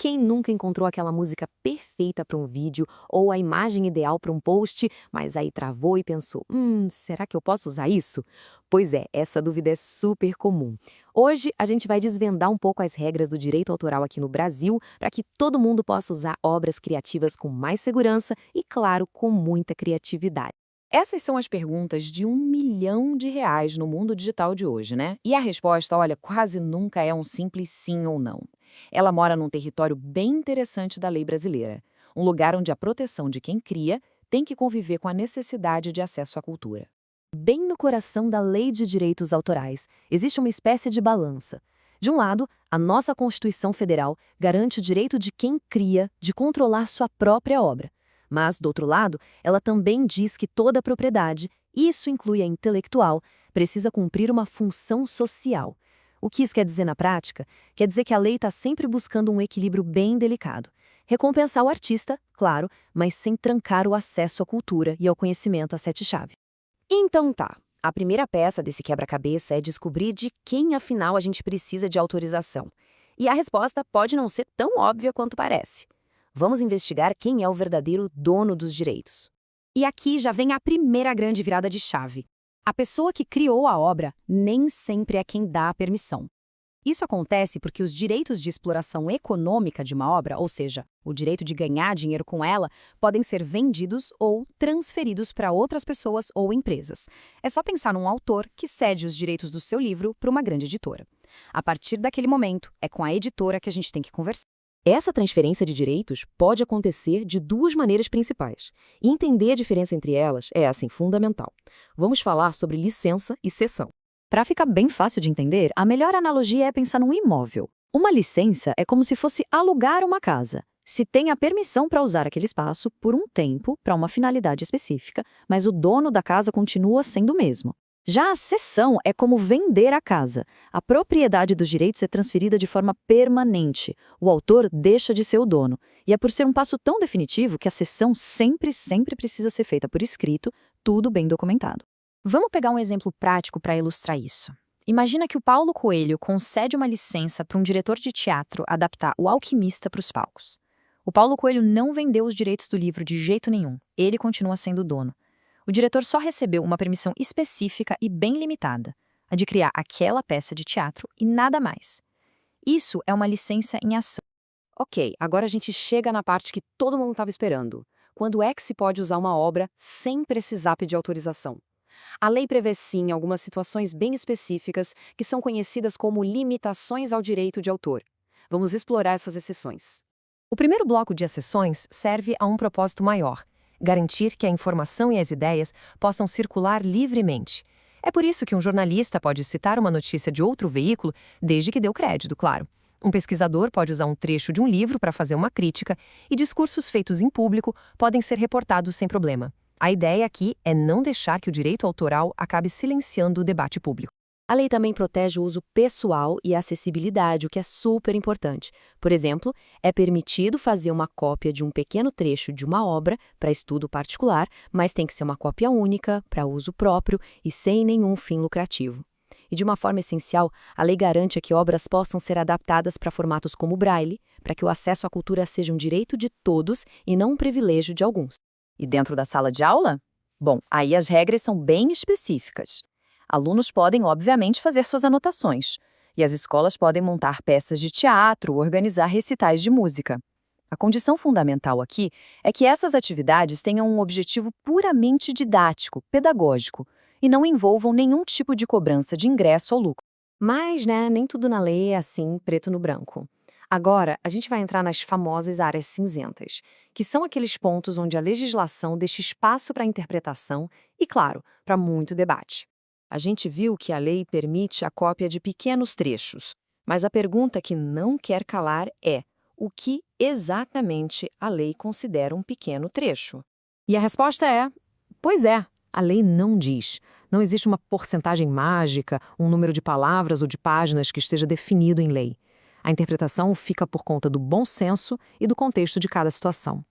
Quem nunca encontrou aquela música perfeita para um vídeo ou a imagem ideal para um post, mas aí travou e pensou: será que eu posso usar isso? Pois é, essa dúvida é super comum. Hoje a gente vai desvendar um pouco as regras do direito autoral aqui no Brasil para que todo mundo possa usar obras criativas com mais segurança e, claro, com muita criatividade. Essas são as perguntas de R$ 1 milhão no mundo digital de hoje, né? E a resposta, olha, quase nunca é um simples sim ou não. Ela mora num território bem interessante da lei brasileira, um lugar onde a proteção de quem cria tem que conviver com a necessidade de acesso à cultura. Bem no coração da Lei de Direitos Autorais, existe uma espécie de balança. De um lado, a nossa Constituição Federal garante o direito de quem cria de controlar sua própria obra. Mas, do outro lado, ela também diz que toda propriedade, isso inclui a intelectual, precisa cumprir uma função social. O que isso quer dizer na prática? Quer dizer que a lei está sempre buscando um equilíbrio bem delicado. Recompensar o artista, claro, mas sem trancar o acesso à cultura e ao conhecimento a sete-chave. Então tá, a primeira peça desse quebra-cabeça é descobrir de quem afinal a gente precisa de autorização. E a resposta pode não ser tão óbvia quanto parece. Vamos investigar quem é o verdadeiro dono dos direitos. E aqui já vem a primeira grande virada de chave. A pessoa que criou a obra nem sempre é quem dá a permissão. Isso acontece porque os direitos de exploração econômica de uma obra, ou seja, o direito de ganhar dinheiro com ela, podem ser vendidos ou transferidos para outras pessoas ou empresas. É só pensar num autor que cede os direitos do seu livro para uma grande editora. A partir daquele momento, é com a editora que a gente tem que conversar. Essa transferência de direitos pode acontecer de duas maneiras principais. E entender a diferença entre elas é, assim, fundamental. Vamos falar sobre licença e cessão. Para ficar bem fácil de entender, a melhor analogia é pensar num imóvel. Uma licença é como se fosse alugar uma casa. Se tem a permissão para usar aquele espaço por um tempo, para uma finalidade específica, mas o dono da casa continua sendo o mesmo. Já a cessão é como vender a casa. A propriedade dos direitos é transferida de forma permanente. O autor deixa de ser o dono. E é por ser um passo tão definitivo que a cessão sempre precisa ser feita por escrito, tudo bem documentado. Vamos pegar um exemplo prático para ilustrar isso. Imagina que o Paulo Coelho concede uma licença para um diretor de teatro adaptar O Alquimista para os palcos. O Paulo Coelho não vendeu os direitos do livro de jeito nenhum. Ele continua sendo o dono. O diretor só recebeu uma permissão específica e bem limitada, a de criar aquela peça de teatro e nada mais. Isso é uma licença em ação. Ok, agora a gente chega na parte que todo mundo estava esperando. Quando é que se pode usar uma obra sem precisar pedir autorização? A lei prevê sim algumas situações bem específicas que são conhecidas como limitações ao direito de autor. Vamos explorar essas exceções. O primeiro bloco de exceções serve a um propósito maior: garantir que a informação e as ideias possam circular livremente. É por isso que um jornalista pode citar uma notícia de outro veículo, desde que dê o crédito, claro. Um pesquisador pode usar um trecho de um livro para fazer uma crítica, e discursos feitos em público podem ser reportados sem problema. A ideia aqui é não deixar que o direito autoral acabe silenciando o debate público. A lei também protege o uso pessoal e a acessibilidade, o que é super importante. Por exemplo, é permitido fazer uma cópia de um pequeno trecho de uma obra para estudo particular, mas tem que ser uma cópia única, para uso próprio e sem nenhum fim lucrativo. E de uma forma essencial, a lei garante que obras possam ser adaptadas para formatos como o Braille, para que o acesso à cultura seja um direito de todos e não um privilégio de alguns. E dentro da sala de aula? Bom, aí as regras são bem específicas. Alunos podem, obviamente, fazer suas anotações, e as escolas podem montar peças de teatro ou organizar recitais de música. A condição fundamental aqui é que essas atividades tenham um objetivo puramente didático, pedagógico, e não envolvam nenhum tipo de cobrança de ingresso ou lucro. Mas, nem tudo na lei é assim, preto no branco. Agora, a gente vai entrar nas famosas áreas cinzentas, que são aqueles pontos onde a legislação deixa espaço para interpretação e, claro, para muito debate. A gente viu que a lei permite a cópia de pequenos trechos, mas a pergunta que não quer calar é: o que exatamente a lei considera um pequeno trecho? E a resposta é: pois é, a lei não diz. Não existe uma porcentagem mágica, um número de palavras ou de páginas que esteja definido em lei. A interpretação fica por conta do bom senso e do contexto de cada situação.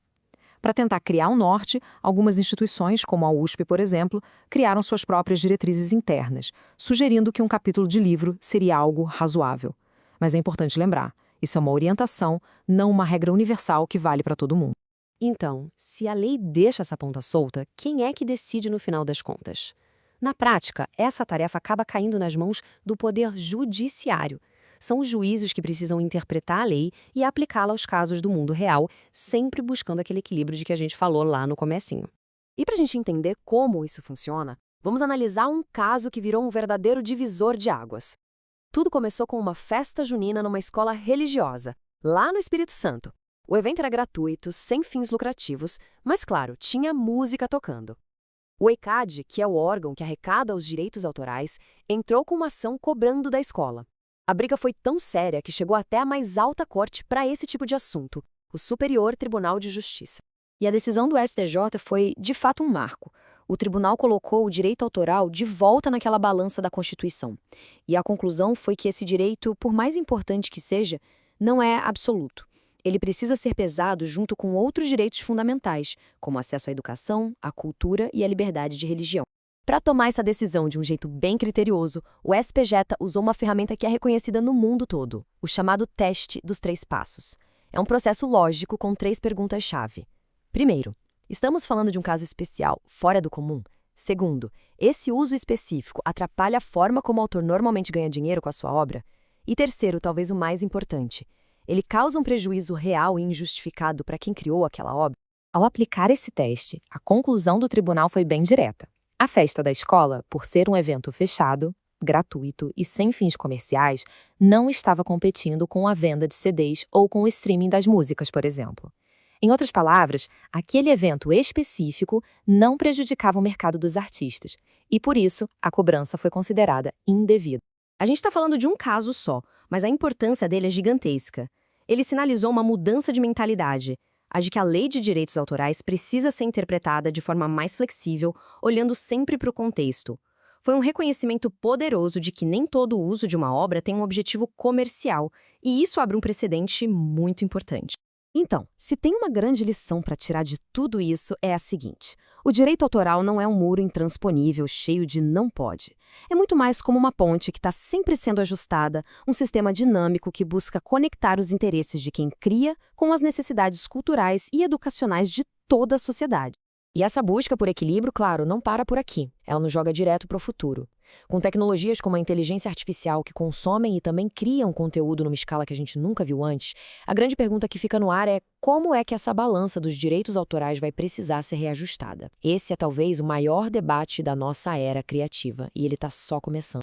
Para tentar criar um norte, algumas instituições, como a USP, por exemplo, criaram suas próprias diretrizes internas, sugerindo que um capítulo de livro seria algo razoável. Mas é importante lembrar, Isso é uma orientação, não uma regra universal que vale para todo mundo. Então, se a lei deixa essa ponta solta, quem é que decide no final das contas? Na prática, essa tarefa acaba caindo nas mãos do poder judiciário. São os juízes que precisam interpretar a lei e aplicá-la aos casos do mundo real, sempre buscando aquele equilíbrio de que a gente falou lá no comecinho. E para a gente entender como isso funciona, vamos analisar um caso que virou um verdadeiro divisor de águas. Tudo começou com uma festa junina numa escola religiosa, lá no Espírito Santo. O evento era gratuito, sem fins lucrativos, mas claro, tinha música tocando. O ECAD, que é o órgão que arrecada os direitos autorais, entrou com uma ação cobrando da escola. A briga foi tão séria que chegou até a mais alta corte para esse tipo de assunto, o Superior Tribunal de Justiça. E a decisão do STJ foi, de fato, um marco. O tribunal colocou o direito autoral de volta naquela balança da Constituição. E a conclusão foi que esse direito, por mais importante que seja, não é absoluto. Ele precisa ser pesado junto com outros direitos fundamentais, como acesso à educação, à cultura e à liberdade de religião. Para tomar essa decisão de um jeito bem criterioso, o SPJ usou uma ferramenta que é reconhecida no mundo todo, o chamado teste dos 3 passos. É um processo lógico com 3 perguntas-chave. Primeiro, estamos falando de um caso especial, fora do comum? Segundo, esse uso específico atrapalha a forma como o autor normalmente ganha dinheiro com a sua obra? E terceiro, talvez o mais importante, ele causa um prejuízo real e injustificado para quem criou aquela obra? Ao aplicar esse teste, a conclusão do tribunal foi bem direta. A festa da escola, por ser um evento fechado, gratuito e sem fins comerciais, não estava competindo com a venda de CDs ou com o streaming das músicas, por exemplo. Em outras palavras, aquele evento específico não prejudicava o mercado dos artistas, e por isso a cobrança foi considerada indevida. A gente está falando de um caso só, mas a importância dele é gigantesca. Ele sinalizou uma mudança de mentalidade, a de que a lei de direitos autorais precisa ser interpretada de forma mais flexível, olhando sempre para o contexto. Foi um reconhecimento poderoso de que nem todo o uso de uma obra tem um objetivo comercial, e isso abre um precedente muito importante. Então, se tem uma grande lição para tirar de tudo isso é a seguinte: o direito autoral não é um muro intransponível cheio de não pode. É muito mais como uma ponte que está sempre sendo ajustada, um sistema dinâmico que busca conectar os interesses de quem cria com as necessidades culturais e educacionais de toda a sociedade. E essa busca por equilíbrio, claro, não para por aqui. Ela nos joga direto para o futuro. Com tecnologias como a inteligência artificial que consomem e também criam conteúdo numa escala que a gente nunca viu antes, a grande pergunta que fica no ar é como é que essa balança dos direitos autorais vai precisar ser reajustada. Esse é talvez o maior debate da nossa era criativa, e ele está só começando.